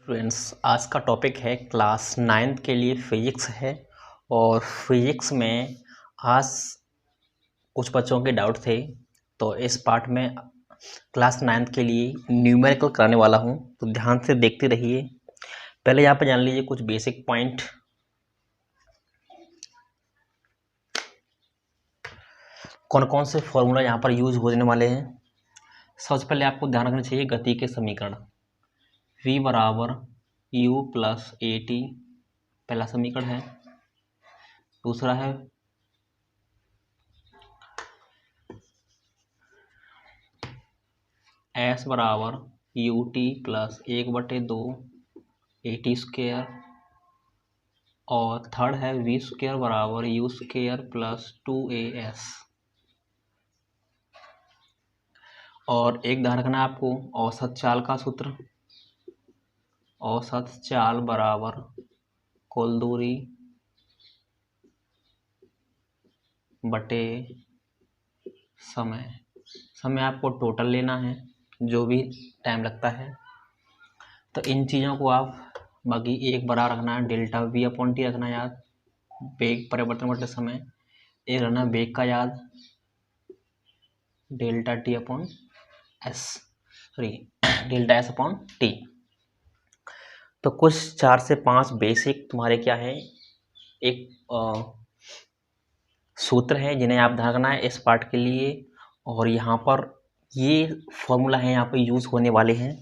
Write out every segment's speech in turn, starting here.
Friends, आज का topic है क्लास 9th के लिए फिजिक्स है। और फिजिक्स में आज कुछ बच्चों के डाउट थे, तो इस पार्ट में क्लास 9th के लिए न्यूमेरिकल कराने वाला हूं, तो ध्यान से देखते रहिए। पहले यहाँ पर जान लीजिए कुछ बेसिक पॉइंट। कौन कौन से फॉर्मूला यहाँ पर यूज होने वाले हैं। सबसे पहले आपको ध्यान रखना चाहिए गति के समीकरण। v बराबर u प्लस ए टी पहला समीकरण है। दूसरा है s बराबर U T plus 1/2 A T square. और थर्ड है v स्क्वेयर बराबर यू स्क्वेयर प्लस 2as। और एक ध्यान रखना आपको औसत चाल का सूत्र। औसत चाल बराबर कुल दूरी बटे समय। समय आपको टोटल लेना है, जो भी टाइम लगता है। तो इन चीज़ों को आप बाकी एक बड़ा रखना है, डेल्टा वी अपॉन टी रखना याद, वेग परिवर्तन बटे समय। एक रखना वेग का याद, delta T upon S, sorry delta S upon T. तो कुछ 4 से 5 बेसिक तुम्हारे क्या है, एक सूत्र है जिन्हें आप ध्यान रखना है इस पार्ट के लिए। और यहाँ पर ये फॉर्मूला है, यहाँ पर यूज़ होने वाले हैं।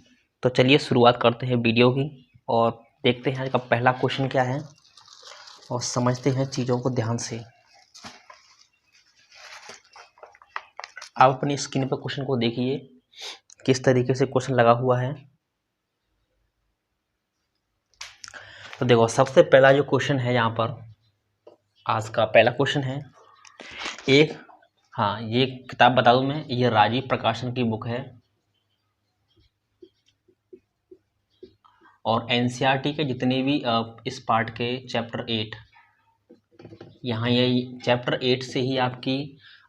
तो चलिए शुरुआत करते हैं वीडियो की और देखते हैं आज का पहला क्वेश्चन क्या है और समझते हैं चीज़ों को ध्यान से। आप अपनी स्क्रीन पर क्वेश्चन को देखिए किस तरीके से क्वेश्चन लगा हुआ है। तो देखो, सबसे पहला जो क्वेश्चन है यहाँ पर, आज का पहला क्वेश्चन है ये किताब बता दूं मैं, ये राजीव प्रकाशन की बुक है और एनसीईआरटी के जितने भी इस पार्ट के चैप्टर 8, यहाँ ये चैप्टर 8 से ही आपकी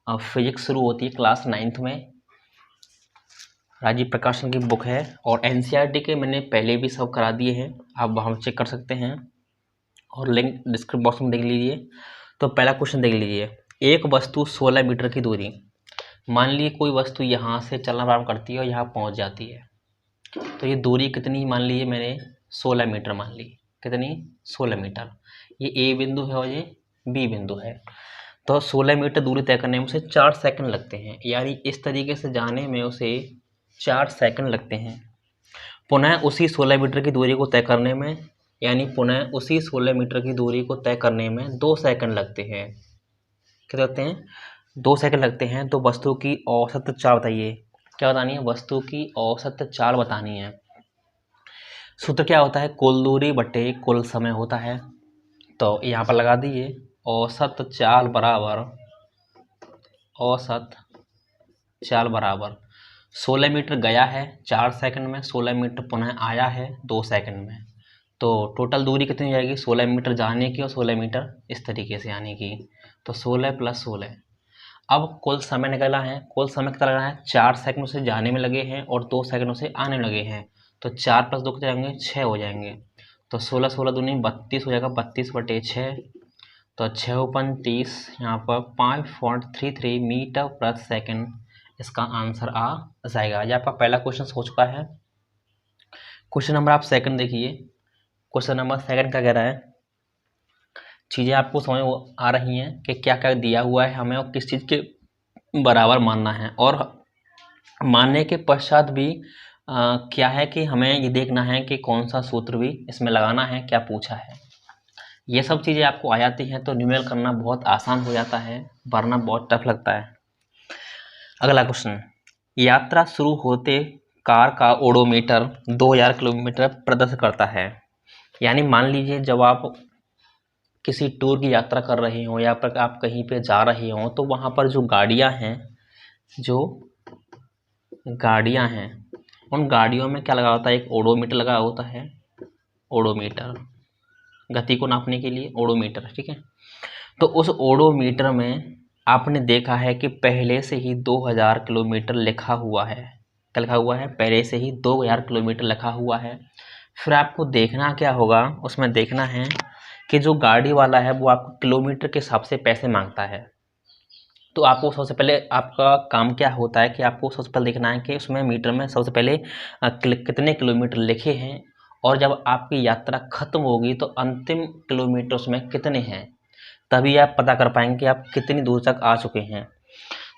फिजिक्स शुरू होती है क्लास 9th में। राजीव प्रकाशन की बुक है और एनसीईआरटी के मैंने पहले भी सब करा दिए हैं, आप वहाँ चेक कर सकते हैं और लिंक डिस्क्रिप्शन बॉक्स में देख लीजिए। तो पहला क्वेश्चन देख लीजिए, एक वस्तु 16 मीटर की दूरी, मान लीजिए कोई वस्तु यहाँ से चलना प्रारंभ करती है और यहाँ पहुँच जाती है। तो ये दूरी कितनी मान लीजिए मैंने 16 मीटर मान ली। कितनी? 16 मीटर। ये ए बिंदु है और ये बी बिंदु है। तो 16 मीटर दूरी तय करने में उसे 4 सेकंड लगते हैं, यानी इस तरीके से जाने में उसे 4 सेकंड लगते हैं। पुनः उसी 16 मीटर की दूरी को तय करने में, यानी पुनः उसी 16 मीटर की दूरी को तय करने में 2 सेकंड लगते हैं। क्या लगते हैं? 2 सेकंड लगते हैं। तो वस्तु की औसत चाल बताइए। क्या बतानी है? वस्तु की औसत चाल बतानी है। सूत्र क्या होता है? कुल दूरी बटे कुल समय होता है। तो यहाँ पर लगा दीजिए, औसत चाल बराबर 16 मीटर गया है 4 सेकंड में, 16 मीटर पुनः आया है 2 सेकंड में। तो टोटल दूरी कितनी जाएगी? 16 मीटर जाने की और 16 मीटर इस तरीके से आने की। तो 16 + 16। अब कुल समय निकला है। कुल समय कितना लगा है? 4 सेकंड से जाने में लगे हैं और 2 सेकंड से आने में लगे हैं। तो 4 + 2 कितने जाएंगे? 6 हो जाएंगे। तो 16 16 दूनी 32 हो जाएगा, 32/6। तो 6 × 30, यहाँ पर 5.33 मीटर प्रति सेकंड इसका आंसर आ जाएगा। ये आपका पहला क्वेश्चन हो चुका है। क्वेश्चन नंबर आप सेकंड देखिए। क्वेश्चन नंबर सेकंड का कह रहा है, चीज़ें आपको समझ आ रही हैं कि क्या क्या दिया हुआ है हमें और किस चीज़ के बराबर मानना है। और मानने के पश्चात भी क्या है कि हमें ये देखना है कि कौन सा सूत्र भी इसमें लगाना है, क्या पूछा है। ये सब चीज़ें आपको आ जाती हैं तो न्यूमेरिकल करना बहुत आसान हो जाता है, वरना बहुत टफ लगता है। अगला क्वेश्चन, यात्रा शुरू होते कार का ओडोमीटर 2000 किलोमीटर प्रदर्शित करता है। यानी मान लीजिए जब आप किसी टूर की यात्रा कर रहे हो या फिर आप कहीं पे जा रहे हो, तो वहाँ पर जो गाड़ियाँ हैं उन गाड़ियों में क्या लगा होता है? एक ओडोमीटर लगा होता है। ओडोमीटर गति को नापने के लिए ओडोमीटर, ठीक है। तो उस ओडोमीटर में आपने देखा है कि पहले से ही 2000 किलोमीटर लिखा हुआ है। क्या लिखा हुआ है? पहले से ही 2000 किलोमीटर लिखा हुआ है। फिर आपको देखना क्या होगा, उसमें देखना है कि जो गाड़ी वाला है वो आपको किलोमीटर के हिसाब से पैसे मांगता है। तो आपको सबसे पहले आपका काम क्या होता है कि आपको सबसे पहले देखना है कि उसमें मीटर में सबसे पहले कितने किलोमीटर लिखे हैं, और जब आपकी यात्रा खत्म होगी तो अंतिम किलोमीटर उसमें कितने हैं, तभी आप पता कर पाएंगे कि आप कितनी दूर तक आ चुके हैं।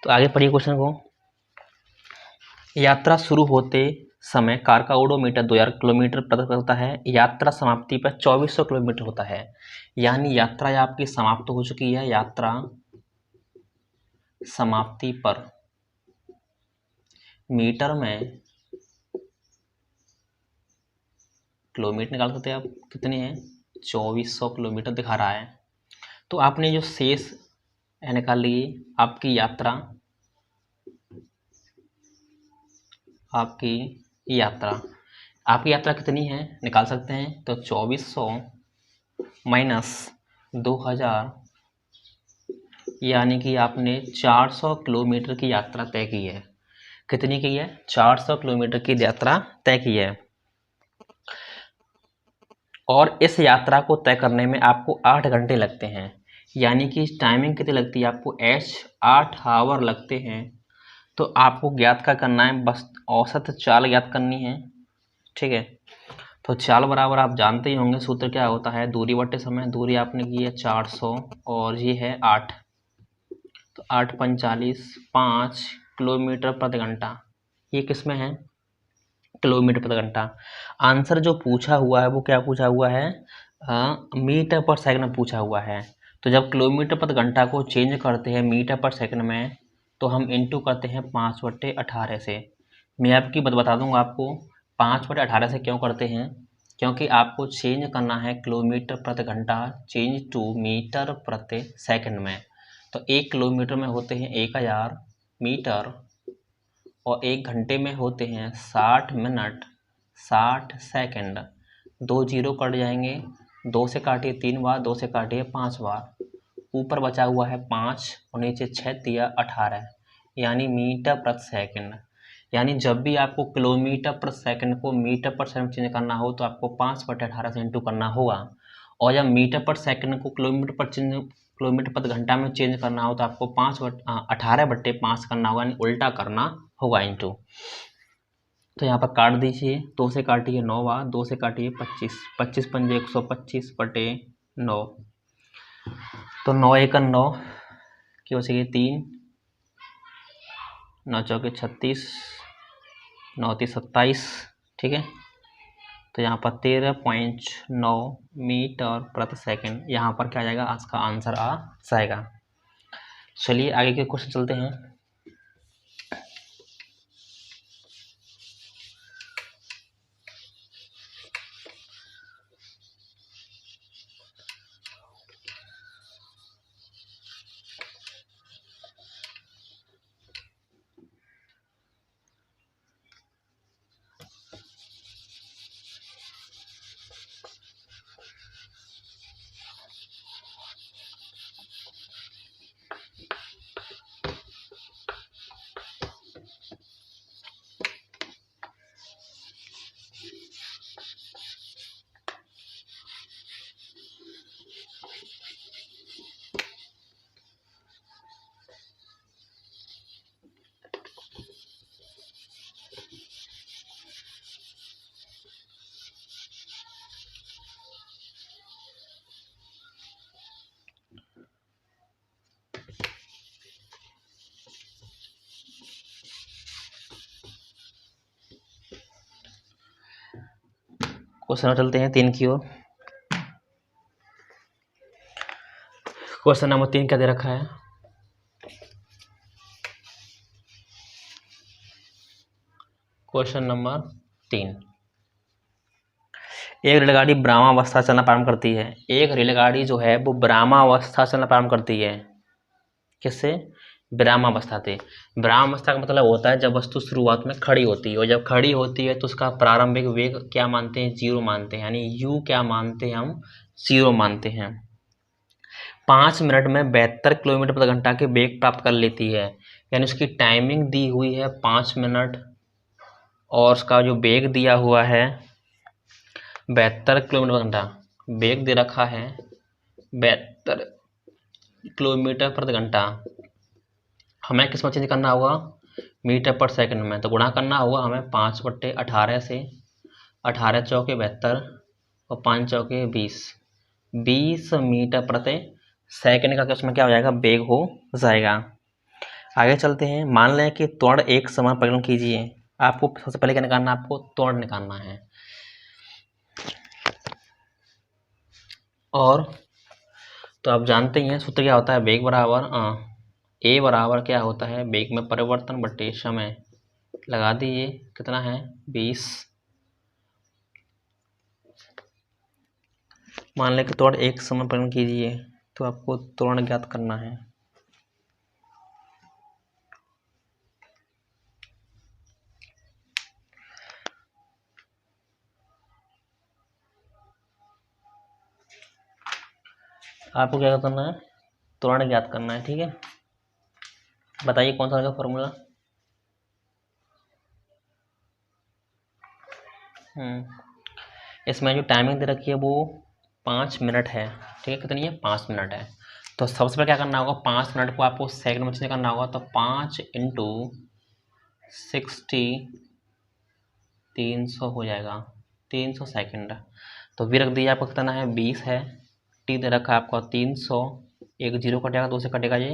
तो आगे पढ़िए क्वेश्चन को। यात्रा शुरू होते समय कार का ओडोमीटर 2000 किलोमीटर प्रदर्शित होता है, यात्रा समाप्ति पर 2400 किलोमीटर होता है। यानी यात्रा आपकी समाप्त हो चुकी है, यात्रा समाप्ति पर मीटर में किलोमीटर निकाल सकते हैं आप, कितने हैं 2400 किलोमीटर दिखा रहा है। तो आपने जो शेष निकाल ली, आपकी यात्रा आपकी यात्रा कितनी है निकाल सकते हैं। तो 2400 माइनस 2000, यानी कि आपने 400 किलोमीटर की यात्रा तय की है। कितनी की है, 400 किलोमीटर की यात्रा तय की है। और इस यात्रा को तय करने में आपको 8 घंटे लगते हैं, यानी कि टाइमिंग कितनी लगती है आपको, 8 आवर लगते हैं। तो आपको ज्ञात क्या करना है, बस औसत चाल ज्ञात करनी है, ठीक है। तो चाल बराबर आप जानते ही होंगे, सूत्र क्या होता है, दूरी बटे समय। दूरी आपने की है 400 और ये है 8, तो 8 45 5 किलोमीटर प्रति घंटा। ये किस में है, किलोमीटर प्रति घंटा। आंसर जो पूछा हुआ है वो क्या पूछा हुआ है, मीटर पर सेकंड में पूछा हुआ है। तो जब किलोमीटर प्रति घंटा को चेंज करते हैं मीटर पर सेकंड में, तो हम इंटू करते हैं 5/18 से। मैं आपकी बता दूंगा आपको 5/18 से क्यों करते हैं, क्योंकि आपको चेंज करना है किलोमीटर प्रति घंटा चेंज टू मीटर प्रति सेकंड में। तो 1 किलोमीटर में होते हैं 1000 मीटर, और 1 घंटे में होते हैं 60 मिनट 60 सेकंड। 2 जीरो कट जाएंगे, 2 से काटिए 3 बार, 2 से काटिए 5 बार, ऊपर बचा हुआ है 5 और नीचे 6 दिया 18, यानी मीटर प्रति सेकंड। यानी जब भी आपको किलोमीटर प्रति सेकंड को मीटर पर सेकंड चेंज करना हो तो आपको 5/18 से इंटू करना होगा, और जब मीटर पर सेकंड को किलोमीटर प्रति घंटा में चेंज करना हो तो आपको 18/5 करना होगा, यानी उल्टा करना होगा इंटू। तो यहाँ पर काट दीजिए, 2 से काटिए 9 बार, 2 से काटिए 25, 25 पंजे 125/9। तो 9 एकम 9 की बचेगी 3, 9 चौके 36, 9 तीस 27, ठीक है। तो यहाँ पर 13.9 मीटर प्रति सेकंड, यहाँ पर क्या आ जाएगा, आज का आंसर आ जाएगा। चलिए आगे के क्वेश्चन चलते हैं। क्वेश्चन चलते हैं 3 की ओर। क्वेश्चन नंबर 3 क्या दे रखा है, क्वेश्चन नंबर 3, एक रेलगाड़ी ब्रह्मावस्था चलना प्रारंभ करती है। एक रेलगाड़ी जो है वो ब्रह्मावस्था चलना प्रारंभ करती है, किससे, ब्रह्मावस्था से। ब्रह्मावस्था का मतलब होता है जब वस्तु शुरुआत में खड़ी होती है, और जब खड़ी होती है तो उसका प्रारंभिक वेग क्या मानते हैं, 0 मानते हैं, यानी यू क्या मानते हैं हम, 0 मानते हैं। 5 मिनट में 72 किलोमीटर प्रति घंटा के वेग प्राप्त कर लेती है, यानी उसकी टाइमिंग दी हुई है 5 मिनट, और उसका जो वेग दिया हुआ है 72 किलोमीटर घंटा वेग दे रखा है, 72 किलोमीटर प्रति घंटा। हमें किस में चेंज करना होगा, मीटर पर सेकंड में। तो गुणा करना होगा हमें 5/18 से, 18 चौके 72 और 5 चौके 20, 20 मीटर प्रति सेकंड का उसमें क्या हो जाएगा, वेग हो जाएगा। आगे चलते हैं। मान लें कि त्वरण एक समान परिकलन कीजिए। आपको सबसे पहले क्या निकालना है, आपको त्वरण निकालना है। और तो आप जानते ही हैं सूत्र क्या होता है, वेग बराबर ए बराबर क्या होता है, वेग में परिवर्तन बटे समय। लगा दीजिए कितना है, 20। मान लें कि त्वरण एक समान परिकलन कीजिए, तो आपको त्वरण ज्ञात करना है। आपको क्या करना है, त्वरण ज्ञात करना है, ठीक है। बताइए कौन सा होगा फॉर्मूला। इसमें जो टाइमिंग दे रखी है वो 5 मिनट है, ठीक है। कितनी है, 5 मिनट है। तो सबसे पहले क्या करना होगा, 5 मिनट को आपको सेकंड में चेंज करना होगा। तो 5 × 60 300 हो जाएगा, 300 सेकंड। तो वी रख दीजिए, आपको कितना है, 20 है। टी दे रखा है आपका 300, एक जीरो कटेगा, 2 से कटेगा, ये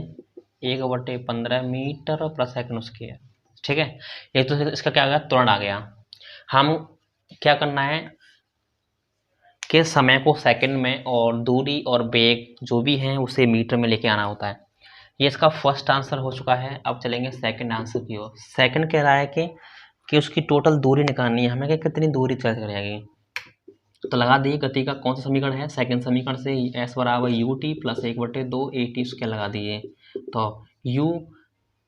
1/15 मीटर पर सेकंड स्क्वायर, ठीक है। ये तो इसका क्या आ गया, त्वरण आ गया। हम क्या करना है कि समय को सेकंड में और दूरी और वेग जो भी है उसे मीटर में लेके आना होता है। ये इसका फर्स्ट आंसर हो चुका है। अब चलेंगे सेकंड आंसर की ओर। सेकंड कह रहा है कि उसकी टोटल दूरी निकालनी है हमें, कि कितनी दूरी तय करेगी। तो लगा दिए गति का कौन सा समीकरण है, सेकंड समीकरण से s बराबर ut प्लस 1/2 at स्क्वायर लगा दिए। तो u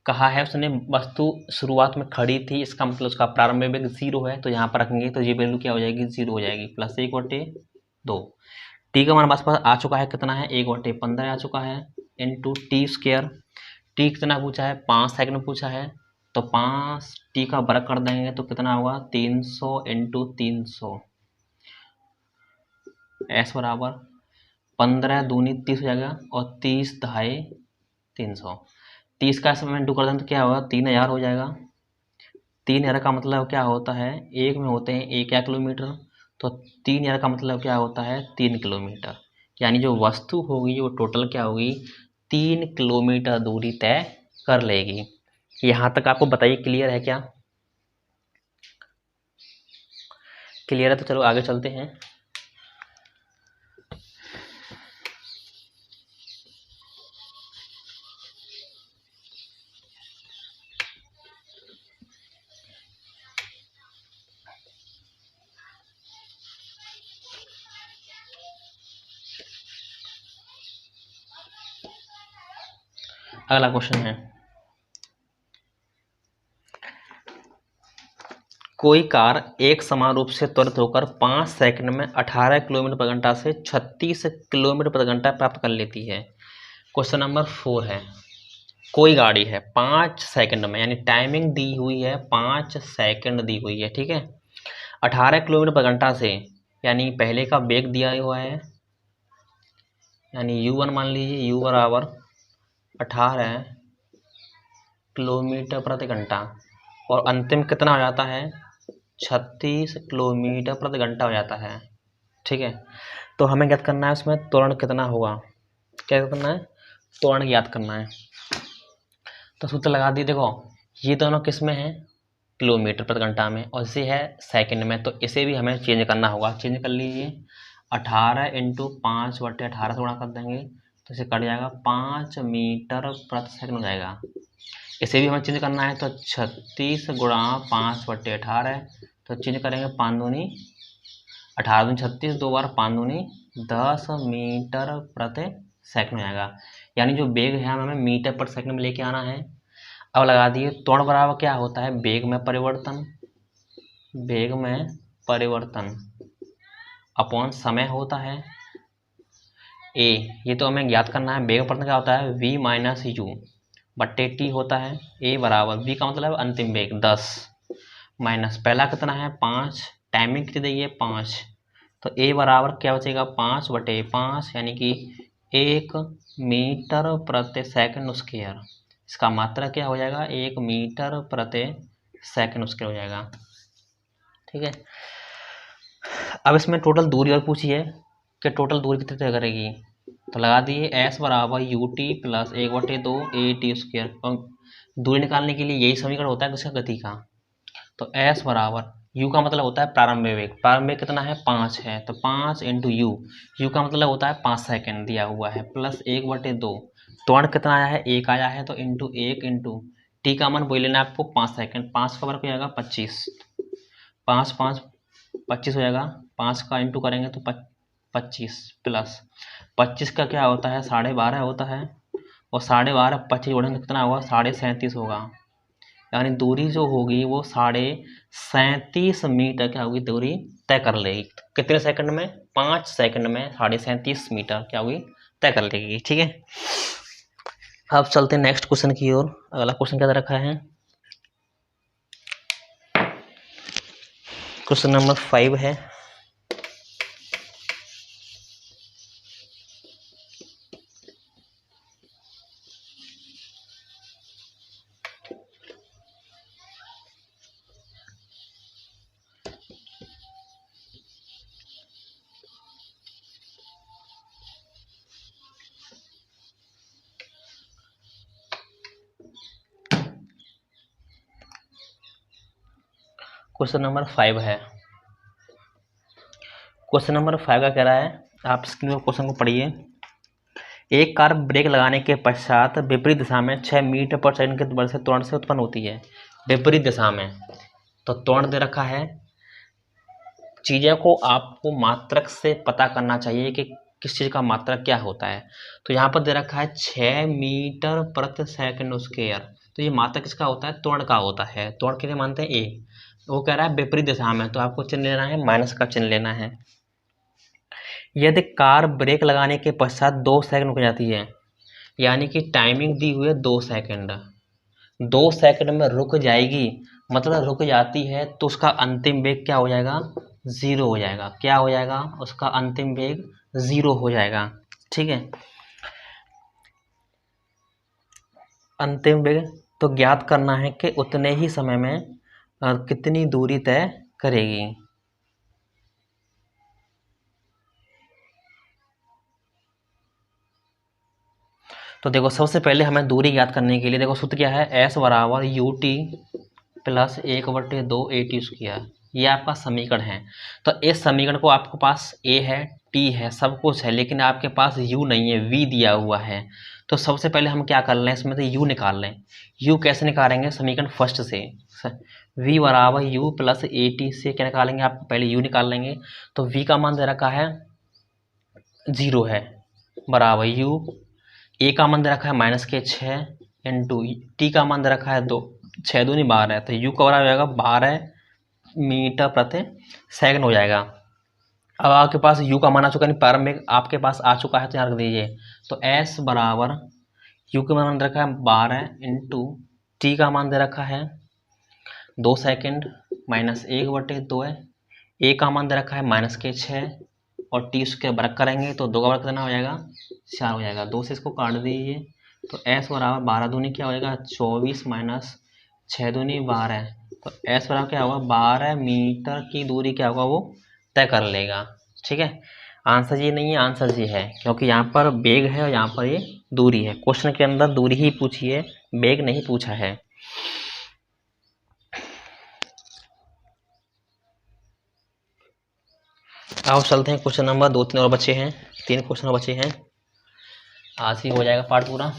कहा है उसने, वस्तु शुरुआत में खड़ी थी, इसका मतलब उसका प्रारंभिक वेग 0 है। तो यहाँ पर रखेंगे तो ये वैल्यू क्या हो जाएगी, 0 हो जाएगी, प्लस 1/2। टी का मान बस आ चुका है, कितना है, 1/15 आ चुका है, इंटू टी स्क्वायर। टी कितना पूछा है, 5 सेकंड पूछा है। तो 5 टी का वर्ग कर देंगे तो कितना होगा, 300 × 300। एस बराबर 15 दूनी 30 हो जाएगा, और 30 ढाई 300। 30 का समय इंटू कर दें तो क्या होगा, 3000 हो जाएगा। 3000 का मतलब क्या होता है, एक में होते हैं 1 किलोमीटर। तो 3000 का मतलब क्या होता है, 3 किलोमीटर। यानी जो वस्तु होगी वो टोटल क्या होगी, 3 किलोमीटर दूरी तय कर लेगी। यहाँ तक आपको बताइए क्लियर है क्या, क्लियर है। तो चलो आगे चलते हैं। अगला क्वेश्चन है, कोई कार एक समान रूप से त्वरित होकर 5 सेकंड में 18 किलोमीटर प्रति घंटा से 36 किलोमीटर प्रति घंटा प्राप्त कर लेती है। क्वेश्चन नंबर 4 है, कोई गाड़ी है 5 सेकंड में, यानी टाइमिंग दी हुई है 5 सेकंड दी हुई है, ठीक है। 18 किलोमीटर प्रति घंटा से, यानी पहले का वेग दिया हुआ है, यानी u1 मान लीजिए, u बराबर 18 किलोमीटर प्रति घंटा, और अंतिम कितना हो जाता है, 36 किलोमीटर प्रति घंटा हो जाता है, ठीक है। तो हमें ज्ञात करना है उसमें त्वरण कितना होगा, क्या करना है, त्वरण ज्ञात करना है। तो सूत्र लगा दी, देखो ये दोनों किस में है, किलोमीटर प्रति घंटा में, और इसे है सेकंड में। तो इसे भी हमें चेंज करना होगा, चेंज कर लीजिए। 18 × 5/18 से गुणा कर देंगे तो इसे कट जाएगा, 5 मीटर प्रति सेकंड हो जाएगा। इसे भी हमें चेंज करना है, तो 36 × 5/18। तो चेंज करेंगे, 5 दूनी 18 दूनी 36, 2 बार 5 दूनी 10 मीटर प्रति सेकंड हो जाएगा। यानी जो वेग है हमें मीटर प्रति सेकंड में लेके आना है। अब लगा दिए, त्वरण बराबर क्या होता है, वेग में परिवर्तन, वेग में परिवर्तन अपॉन समय होता है ए। ये तो हमें ज्ञात करना है। वेग में परिवर्तन क्या होता है, v - u बट्टे टी होता है। ए बराबर, v का मतलब अंतिम वेग 10 माइनस पहला कितना है 5, टाइमिंग कितनी दी है 5, तो a बराबर क्या बचेगा 5/5 यानी कि 1 मीटर प्रति सेकंड स्क्वायर। इसका मात्रा क्या हो जाएगा 1 मीटर प्रति सेकंड स्क्वायर हो जाएगा। ठीक है, अब इसमें टोटल दूरी और पूछी है कि टोटल दूरी कितनी तय करेगी, तो लगा दिए s बराबर ut प्लस 1/2 at²। दूरी निकालने के लिए यही समीकरण होता है किसका, गति का। तो s बराबर u का मतलब होता है प्रारंभिक वेग, प्रारंभिक वेग कितना है 5 है, तो 5 इंटू u का मतलब होता है 5 सेकंड दिया हुआ है, प्लस 1/2 त्वरण कितना आया है 1 आया है, तो इंटू 1 इंटू t का मान वही लेना है आपको 5 सेकंड, 5 का वर्ग हो जाएगा 25, 5 5 25 हो जाएगा, 5 का इंटू करेंगे तो 25 प्लस 25 का क्या होता है 12.5 होता है, और 12.5 25 जोड़ेंगे कितना होगा 37.5 होगा, यानी दूरी जो होगी वो 37.5 मीटर क्या होगी दूरी तय कर लेगी। कितने सेकंड में 5 सेकंड में 37.5 मीटर क्या होगी तय कर लेगी। ठीक है, अब चलते हैं नेक्स्ट क्वेश्चन की ओर। अगला क्वेश्चन क्या दे रखा है, क्वेश्चन नंबर 5 है। क्वेश्चन नंबर 5 है। क्वेश्चन नंबर 5 का कह रहा है, आप स्क्रीन पर क्वेश्चन को पढ़िए। एक कार ब्रेक लगाने के पश्चात विपरीत दिशा में 6 मीटर पर सेकंड के बल से त्वरण से उत्पन्न होती है। विपरीत दिशा में, तो त्वरण दे रखा है। चीज़ों को आपको मात्रक से पता करना चाहिए कि किस चीज़ का मात्रक क्या होता है। तो यहाँ पर दे रखा है 6 मीटर प्रति सेकंड स्क्वायर, तो ये मात्रक किसका होता है, त्वरण का होता है। त्वरण किसे मानते हैं ए। वो कह रहा है विपरीत दिशा में, तो आपको चिन्ह लेना है माइनस का चिन्ह लेना है। यदि कार ब्रेक लगाने के पश्चात 2 सेकंड रुक जाती है, यानी कि टाइमिंग दी हुई है 2 सेकंड, 2 सेकंड में रुक जाएगी, मतलब रुक जाती है, तो उसका अंतिम वेग क्या हो जाएगा 0 हो जाएगा। क्या हो जाएगा, उसका अंतिम वेग 0 हो जाएगा। ठीक है, अंतिम वेग तो ज्ञात करना है कि उतने ही समय में कितनी दूरी तय करेगी। तो देखो सबसे पहले हमें दूरी ज्ञात करने के लिए देखो सूत्र क्या है, s बराबर ut प्लस 1/2 at²। ये आपका समीकरण है। तो इस समीकरण को आपके पास a है t है सब कुछ है, लेकिन आपके पास u नहीं है, v दिया हुआ है। तो सबसे पहले हम क्या कर लें, इसमें से u निकाल लें। u कैसे निकालेंगे, समीकरण फर्स्ट से v बराबर u प्लस at से क्या निकालेंगे, आप पहले u निकाल लेंगे। तो v का मान दे रखा है 0 है, बराबर u, ए का मान दे रखा है -6 इंटू टी का मान दे रखा है 2, 6 दूनी 12, तो यू का बराबर हो जाएगा 12 मीटर प्रति सेकंड हो जाएगा। अब आपके पास यू का मान आ चुका है, प्रारंभिक आपके पास आ चुका है, तो यहाँ रख दीजिए। तो एस बराबर यू का मान दे रखा है 12 इंटू टी का मान दे रखा है 2 सेकंड -1/2 है, ए का मान दे रखा है -6 और टी उसके वर्ग करेंगे तो 2 का वर्ग कितना हो जाएगा 4 हो जाएगा। 2 से इसको काट दीजिए, तो s बराबर 12 दूनी क्या हो जाएगा 24 माइनस 6 दूनी 12, तो s बराबर क्या होगा 12 मीटर की दूरी क्या होगा वो तय कर लेगा। ठीक है, आंसर ये नहीं है, आंसर ये है, क्योंकि यहाँ पर वेग है और यहाँ पर ये दूरी है। क्वेश्चन के अंदर दूरी ही पूछी है, वेग नहीं पूछा है। अब चलते हैं क्वेश्चन नंबर 2 3 और बचे हैं, 3 क्वेश्चन बचे हैं, आज ही हो जाएगा पार्ट पूरा।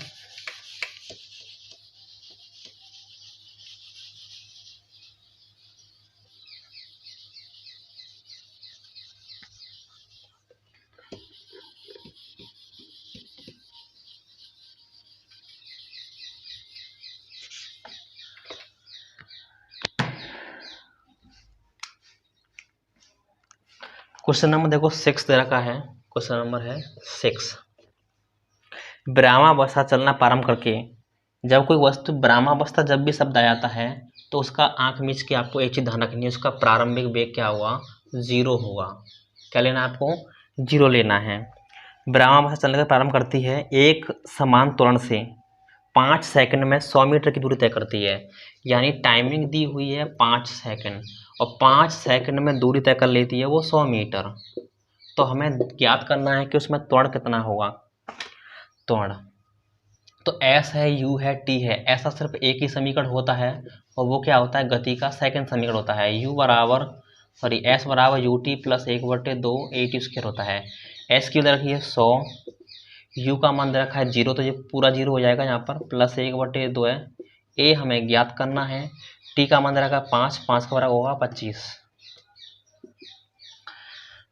क्वेश्चन नंबर देखो 6 दे रखा है, क्वेश्चन नंबर है 6। विरामावस्था चलना प्रारंभ करके, जब कोई वस्तु विरामावस्था जब भी शब्द आ जाता है तो उसका आंख मीच के आपको एक चीज ध्यान रखनी है, उसका प्रारंभिक वेग क्या हुआ 0 होगा। क्या लेना है आपको, 0 लेना है। विरामाभास चलने का प्रारंभ करती है एक समान त्वरण से 5 सेकंड में 100 मीटर की दूरी तय करती है। यानी टाइमिंग दी हुई है 5 सेकंड और 5 सेकंड में दूरी तय कर लेती है वो 100 मीटर। तो हमें ज्ञात करना है कि उसमें त्वरण कितना होगा। त्वरण तो S है, U है, T है, ऐसा सिर्फ एक ही समीकरण होता है और वो क्या होता है, गति का सेकंड समीकरण होता है। S बराबर ut प्लस 1/2 AT² होता है। S की उधर रखी है 100, U का मान दे रखा है 0, तो ये पूरा 0 हो जाएगा यहाँ पर, प्लस 1/2 है। A हमें ज्ञात करना है, T का मान दे रखा है 5, 5 का बराबर होगा 25,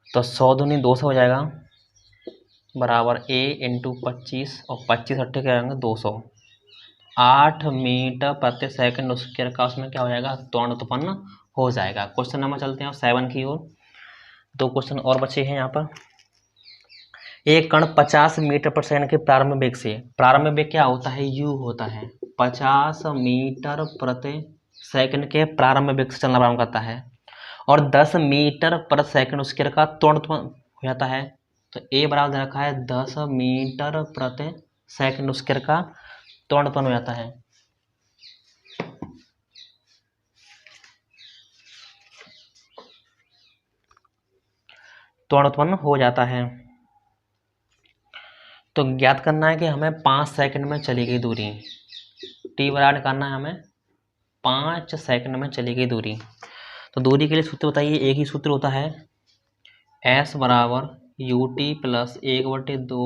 तो 100 दूनी 200 हो जाएगा, बराबर A इंटू 25 और 25 अट्ठे क्या आएंगे 200। 8 मीटर प्रति सेकंड उसके का उसमें क्या हो जाएगा, त्वरण उत्पन्न हो जाएगा। क्वेश्चन नंबर चलते हैं 7 की ओर। 2 क्वेश्चन और बचे हैं यहाँ पर। एक कण 50 मीटर प्रति सेकंड के प्रारंभिक वेग से, प्रारंभिक वेग क्या होता है, u होता है, 50 मीटर प्रति सेकंड के प्रारंभिक वेग से चलना प्रारंभ करता है और 10 मीटर प्रति सेकंड उसके का त्वरण उत्पन्न हो जाता है। तो a बराबर दे रखा है 10 मीटर प्रति सेकंड उसके का त्वरण उत्पन्न हो जाता है। त्वरण उत्पन्न हो जाता है। तो ज्ञात करना है कि हमें 5 सेकंड में चली गई दूरी, t बराबर करना है हमें 5 सेकंड में चली गई दूरी। तो दूरी के लिए सूत्र बताइए, एक ही सूत्र होता है, S बराबर ut प्लस 1/2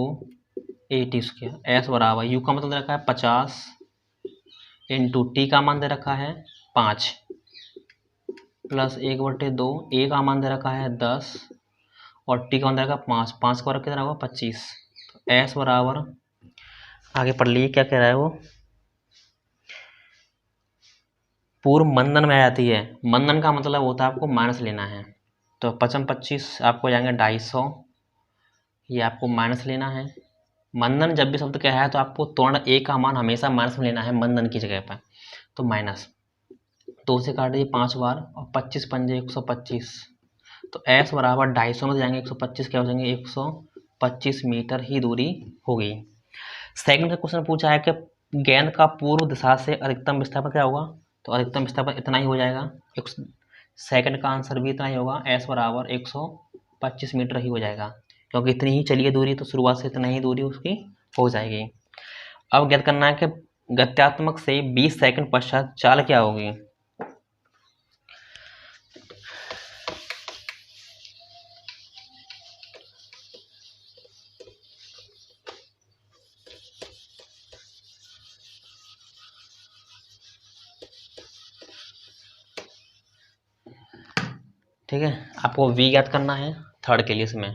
AT²। S बराबर u का मतलब दे रखा है 50 इंटू टी का मान दे रखा है 5 प्लस 1/2, ए का मान दे रखा है 10 और टी का मान दे रखा है 5, 5 का वर्ग कितना होगा 25। तो S बराबर आगे पढ़ लीजिए क्या कह रहा है वो, पूर्व मंदन में आ जाती है। मंदन का मतलब होता है आपको माइनस लेना है, तो 25 आपको जाएंगे 250, ये आपको माइनस लेना है। मंदन जब भी शब्द कहा है तो आपको त्वरण ए का मान हमेशा माइनस में लेना है मंदन की जगह पर। तो माइनस 2 से काट दिए 5 बार और 25 पंजे 125, तो S बराबर 250 में जाएंगे 125 क्या हो जाएंगे 125 मीटर ही दूरी होगी। सेकंड का क्वेश्चन पूछा है कि गेंद का पूर्व दिशा से अधिकतम विस्थापन क्या होगा, तो अधिकतम विस्थापन इतना ही हो जाएगा। सेकंड का आंसर भी इतना ही होगा, S बराबर 125 मीटर ही हो जाएगा, क्योंकि इतनी ही चलिए दूरी, तो शुरुआत से इतना ही दूरी उसकी हो जाएगी। अब ज्ञात करना है कि गत्यात्मक से 20 सेकंड पश्चात चाल क्या होगी। ठीक है, आपको v ज्ञात करना है थर्ड के लिए इसमें।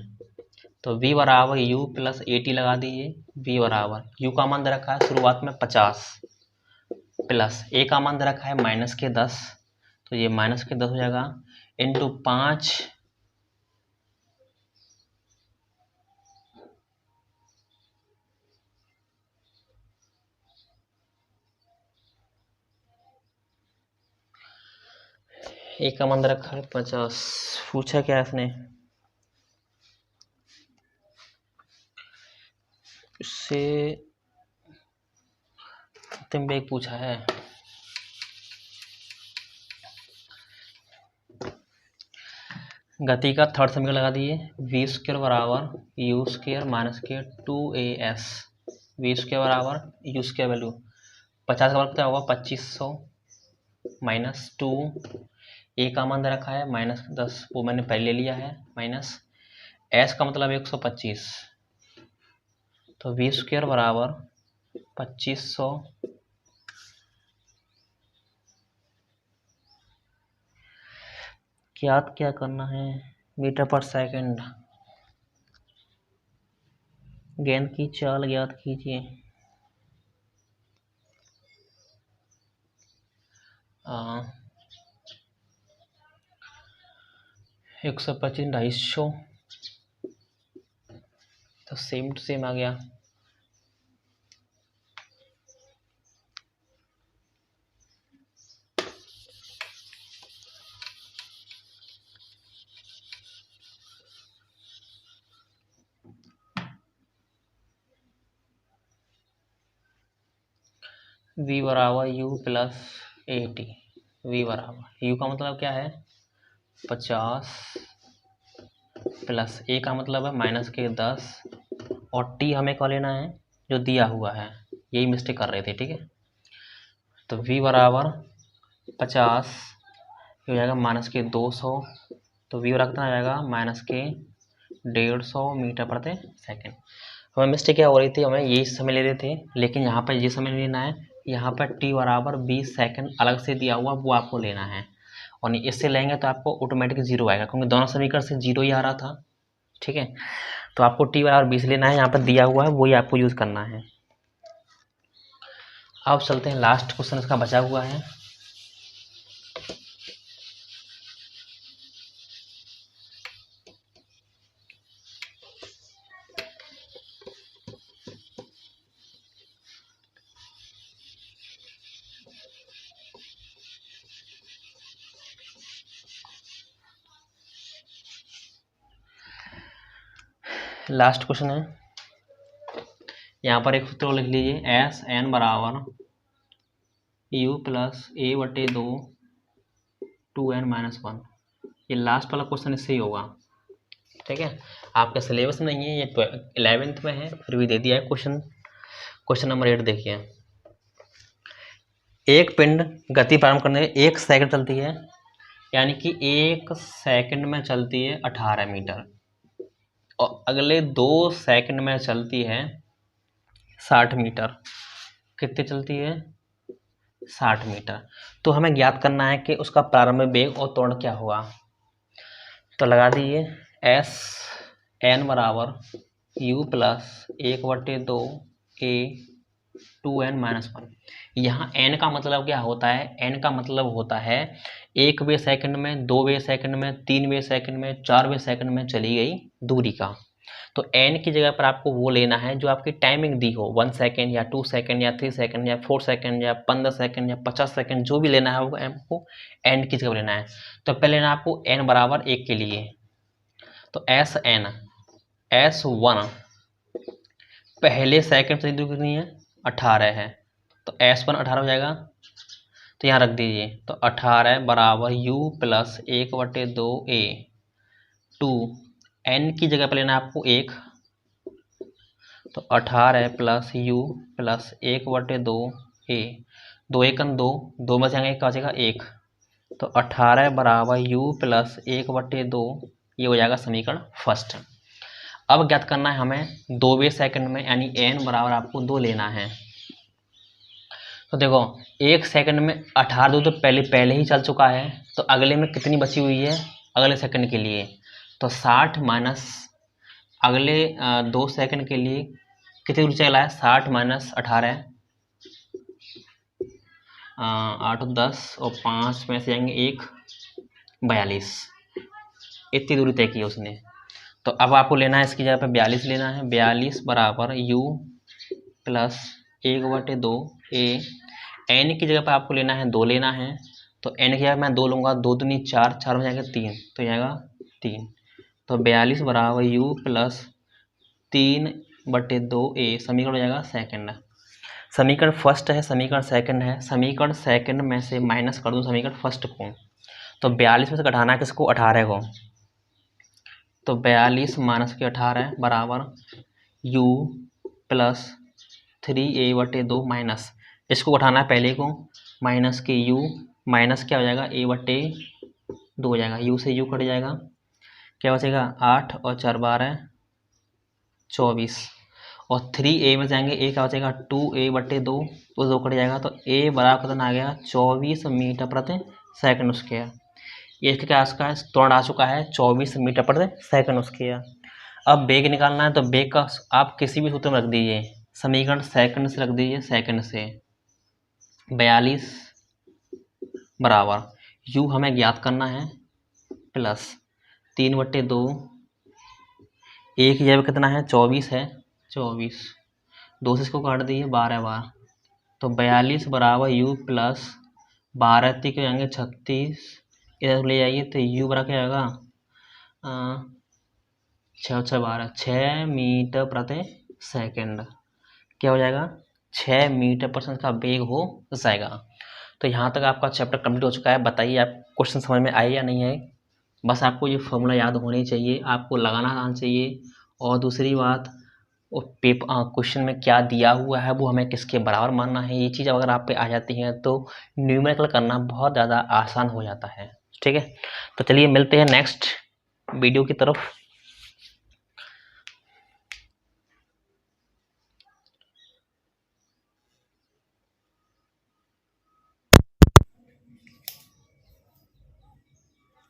तो v बराबर u प्लस AT लगा दीजिए। v बराबर u का मान दे रखा है शुरुआत में 50 प्लस a का मान दे रखा है -10, तो ये -10 हो जाएगा इंटू 5 a का मान दे रखा है 50। पूछा क्या इसने, इससे अंतिम वेग पूछा है। गति का थर्ड समीकरण लगा दिए, v² बराबर u² माइनस के 2as, v² बराबर u² वैल्यू 50 का वर्ग क्या होगा 2500 माइनस 2, ए का मान दे रखा है -10, वो मैंने पहले ले लिया है, माइनस s का मतलब 125, तो v² बराबर 2500 ज्ञात क्या करना है, मीटर पर सेकंड। गेंद की चाल ज्ञात कीजिए। 125 250, तो सेम टू सेम आ गया। v बराबर u प्लस AT। v बराबर u का मतलब क्या है 50 प्लस a का मतलब है माइनस के 10 और t हमें क्या लेना है जो दिया हुआ है, यही मिस्टेक कर रहे थे। ठीक है, तो v बराबर 50 हो जाएगा माइनस के 200, तो v बराबर कितना आ जाएगा माइनस के 150 मीटर प्रति सेकेंड। हमें मिस्टेक क्या हो रही थी, हमें ये समय ले रहे थे, लेकिन यहाँ पर ये समय लेना है। यहाँ पर t बराबर 20 सेकंड अलग से दिया हुआ वो आपको लेना है, और इससे लेंगे तो आपको ऑटोमेटिक जीरो आएगा, क्योंकि दोनों समीकरण से जीरो ही आ रहा था। ठीक है, तो आपको t बराबर 20 लेना है, यहाँ पर दिया हुआ है वही आपको यूज़ करना है। अब चलते हैं लास्ट क्वेश्चन इसका बचा हुआ है। लास्ट क्वेश्चन है, यहाँ पर एक सूत्र लिख लीजिए, एस एन बराबर यू प्लस ए बटे 2 2n-1। ये लास्ट वाला क्वेश्चन इससे ही होगा। ठीक है, आपका सिलेबस में नहीं है, ये 11th में है, फिर भी दे दिया है क्वेश्चन। क्वेश्चन नंबर 8 देखिए, एक पिंड गति प्रारंभ करने में 1 सेकंड चलती है, यानी कि 1 सेकंड में चलती है 18 मीटर, और अगले 2 सेकंड में चलती है 60 मीटर। कितनी चलती है 60 मीटर। तो हमें ज्ञात करना है कि उसका प्रारंभिक वेग और त्वरण क्या होगा। तो लगा दीजिए, एस एन बराबर यू प्लस 1/2 ए 2n-1। यहाँ n का मतलब क्या होता है, n का मतलब होता है 1वें सेकंड में, 2वें सेकंड में, 3वें सेकंड में, 4वें सेकंड में चली गई दूरी का। तो n की जगह पर आपको वो लेना है जो आपकी टाइमिंग दी हो, 1 सेकंड या 2 सेकंड या 3 सेकंड या 4 सेकंड या 15 सेकंड या 50 सेकंड, जो भी लेना है वो आपको n की जगह लेना है। तो पहले लेना आपको n बराबर 1 के लिए, तो एस एन S1 पहले सेकंड से दूरी कितनी है 18 है, तो S1 18 हो जाएगा। तो यहाँ रख दीजिए, तो 18 बराबर u प्लस 1/2 a 2 n की जगह पर लेना आपको 1, तो 18 प्लस u प्लस 1/2 a 2 1 2 2 में से आएंगे 1 बचेगा 1, तो 18 बराबर u प्लस 1/2, ये हो जाएगा समीकरण फर्स्ट। अब ज्ञात करना है हमें 2वें सेकंड में, यानी n बराबर आपको 2 लेना है। तो देखो 1 सेकंड में 18 तो पहले ही चल चुका है, तो अगले में कितनी बची हुई है अगले सेकंड के लिए, तो 60 माइनस अगले 2 सेकंड के लिए कितनी दूर चला है, 60 माइनस 18, 8 10 और 5 में से जाएंगे 1 42, इतनी दूरी तय की है उसने। तो अब आपको लेना है इसकी जगह पे 42 लेना है, 42 बराबर u प्लस 1/2 a, n की जगह पर आपको लेना है 2 लेना है, तो n की जगह मैं 2 लूँगा, 2 दूनी 4, 4 में जाएगा 3, तो जाएगा 3, तो 42 बराबर u प्लस 3/2 a, समीकरण हो जाएगा सेकंड। समीकरण फर्स्ट है, समीकरण सेकंड है, समीकरण सेकंड में से माइनस कर दूँ समीकरण फर्स्ट को, तो 42 में से घटाना है किसको 18 को, तो 42 माइनस के 18 बराबर u प्लस 3a/2 माइनस, इसको उठाना है पहले को, माइनस के u माइनस क्या हो जाएगा a/2 हो जाएगा, u से u कट जाएगा, क्या बचेगा 8 और 4 12 24, और 3a में जाएंगे a क्या बचेगा 2a/2, तो 2 कट जाएगा, तो a बराबर कितना आ गया 24 मीटर प्रति सेकंड स्क्वायर। ये इसके क्या है त्वरण आ चुका है 24 मीटर प्रति सेकंड स्क्वायर। अब वेग निकालना है, तो वेग का आप किसी भी सूत्र में रख दीजिए, समीकरण सेकंड से रख दीजिए, सेकंड से 42 बराबर u हमें ज्ञात करना है प्लस 3/2, एक जगह कितना है 24 है, 24 2 से इसको काट दीजिए 12 बार, तो 42 बराबर u प्लस 12 के जाएंगे 36, इधर ले जाइए तो u बराबर क्या आएगा 6 6 12 6 मीटर प्रति सेकंड, क्या हो जाएगा 6 मीटर पर सेकंड का वेग हो जाएगा। तो यहाँ तक आपका चैप्टर कंप्लीट हो चुका है। बताइए आप क्वेश्चन समझ में आए या नहीं आए। बस आपको ये फॉर्मूला याद होनी चाहिए, आपको लगाना आना चाहिए। और दूसरी बात, वो पेपर क्वेश्चन में क्या दिया हुआ है वो हमें किसके बराबर मानना है, ये चीज़ अगर आप पे आ जाती है तो न्यूमेरिकल करना बहुत ज़्यादा आसान हो जाता है। ठीक है, तो चलिए मिलते हैं नेक्स्ट वीडियो की तरफ।